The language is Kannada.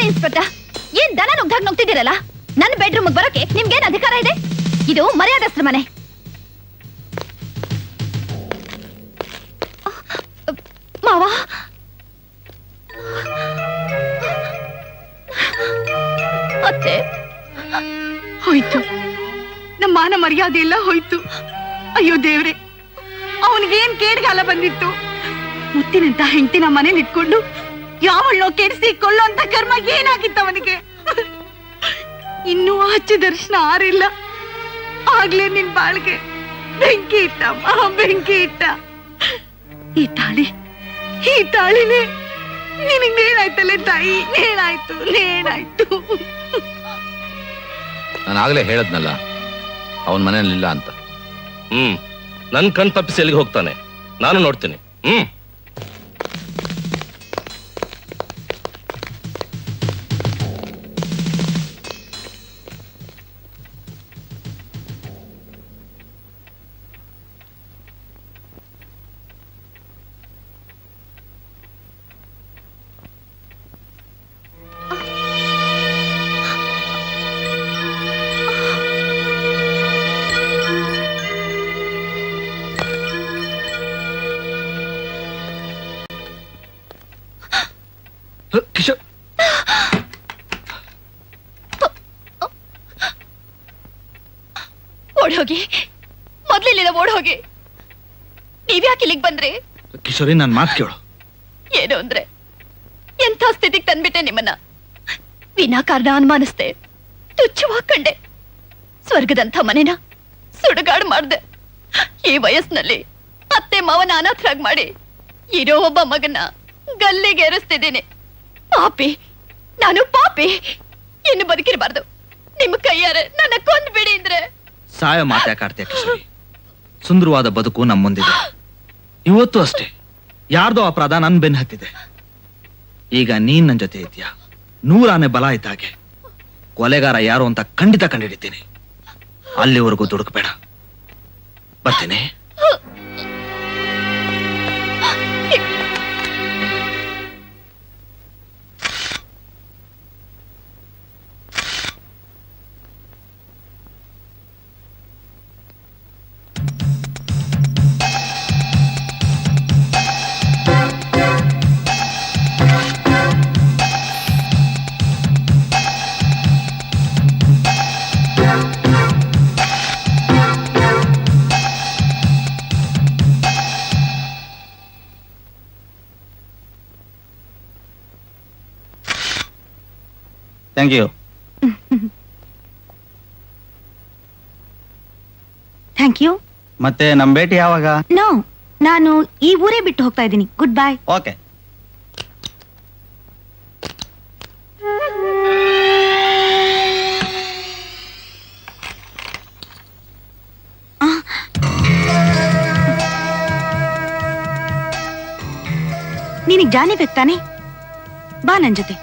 ನೋಡಿ ಇನ್ಸ್ಪೆಕ್ಟರ್, ಏನ್ ದನ ನುಗ್ದಾಗ ನುಗ್ತಿದ್ದೀರಲ್ಲ? ನನ್ನ ಬೆಡ್ರೂಮ್ ಬರೋಕೆ ನಿಮ್ಗೇನ್ ಅಧಿಕಾರ ಇದೆ? ಇದು ಮರ್ಯಾದಸ್ತ್ರ ಮನೆ. ಮಾವ, ಅತ್ತೆ, ಹೋಯ್ತು ನಮ್ಮ ಮಾನ ಮರ್ಯಾದೆ ಎಲ್ಲ ಹೋಯ್ತು. ಅಯ್ಯೋ ದೇವ್ರೆ, ಅವನಿಗೇನ್ ಕೇಡ್ಗಾಲ ಬಂದಿತ್ತು? ಮುತ್ತಿನಂತ ಹೆಂಡತಿನ ಮನೇಲಿ ಇಟ್ಕೊಂಡು ಯಾವಳ್ಳೋ ಕೆಡಿಸಿ ಕೊಳ್ಳೋ ಅಂತ ಕರ್ಮ ಏನಾಗಿತ್ತು ಅವನಿಗೆ? ಇನ್ನೂ ಆಚೆ ದರ್ಶನ ಆರಿಲ್ಲ, ಆಗ್ಲೇ ನಿನ್ ಬಾಳ್ಗೆ ಬೆಂಕಿ ಇಟ್ಟಮ್ಮ, ಬೆಂಕಿ ಇಟ್ಟ. ಈ ತಾಳಿನೇ ನಿನಗ್ ನೇಣಾಯ್ತಲ್ಲೇ ತಾಯಿ, ನೇಣಾಯ್ತು ನೇಣಾಯ್ತು. ನಾನು ಆಗ್ಲೇ ಹೇಳದ್ನಲ್ಲ ಅವನ್ ಮನೇಲಿಲ್ಲ ಅಂತ. ನನ್ ಕಣ್ ತಪ್ಪಿಸಿ ಎಲ್ಲಿಗೆ ಹೋಗ್ತಾನೆ? ನಾನು ನೋಡ್ತೀನಿ. ಕಿಶೋರ್, ಓಡೋಗಿ, ಮೊದ್ಲಿಲ್ಲ ಓಡೋಗಿ. ನೀವ್ಯಾಕೆ ಇಲ್ಲಿಗೆ ಬಂದ್ರಿ? ಕಿಶೋರಿ, ನನ್ ಮಾತು ಕೇಳು. ಏನು ಅಂದ್ರೆ, ಎಂಥ ಸ್ಥಿತಿಗೆ ತಂದ್ಬಿಟ್ಟೆ ನಿಮ್ಮನ್ನ. ವಿನಾಕಾರಣ ಅನುಮಾನಿಸ್ದೆ, ತುಚ್ಛವಾಗಿ ಕಂಡೆ. ಸ್ವರ್ಗದಂಥ ಮನೆನ ಸುಡುಗಾಡು ಮಾಡ್ದೆ. ಈ ವಯಸ್ಸಿನಲ್ಲಿ ಅತ್ತೆ ಮಾವನ ಅನಾಥರಾಗಿ ಮಾಡಿ ಇರೋ ಒಬ್ಬ ಮಗನ ಗಲ್ಲಿಗೆ ಏರಿಸ್ತಿದ್ದೀನಿ. ಪಾಪಿ, ನಾನು ಪಾಪಿ. ಇನ್ನು ಬದುಕಿರಬಾರ್ದು. ನಿಮ್ಮ ಕೈಯಾರೆ ನನ್ನ ಕೊಂದ್ಬಿಡಿ ಅಂದ್ರೆ. ಸಾಯ ಮಾತಾಡ್ತೀಯ ಕಿಶೋರಿ. ಸುಂದರವಾದ ಬದುಕು ನಮ್ಮ ಮುಂದಿದೆ. ಇವತ್ತು ಅಷ್ಟೇ ಯಾರ್ದೋ ಅಪರಾಧ ನನ್ ಬೆನ್ ಹತ್ತಿದೆ. ಈಗ ನೀನ್ ನನ್ ಜೊತೆ ಇದೆಯಾ, 100 ಆನೆ ಬಲ ಇದ್ದಾಗೆ. ಕೊಲೆಗಾರ ಯಾರು ಅಂತ ಖಂಡಿತ ಕಂಡಿಡಿತೀನಿ. ಅಲ್ಲಿವರೆಗೂ ದುಡುಕ್ಬೇಡ. ಬರ್ತೀನಿ. Thank you. Thank you. ಮತ್ತೆ ನಮ್ ಭೇಟಿ ಯಾವಾಗ? ನೋ, ನಾನು ಈ ಊರೇ ಬಿಟ್ಟು ಹೋಗ್ತಾ ಇದ್ದೀನಿ. Good bye. ಓಕೆ. ನಿನಗ್ ಜಾನಿ ಬೇಕು ತಾನೆ? ಬಾ ನನ್ ಜೊತೆ.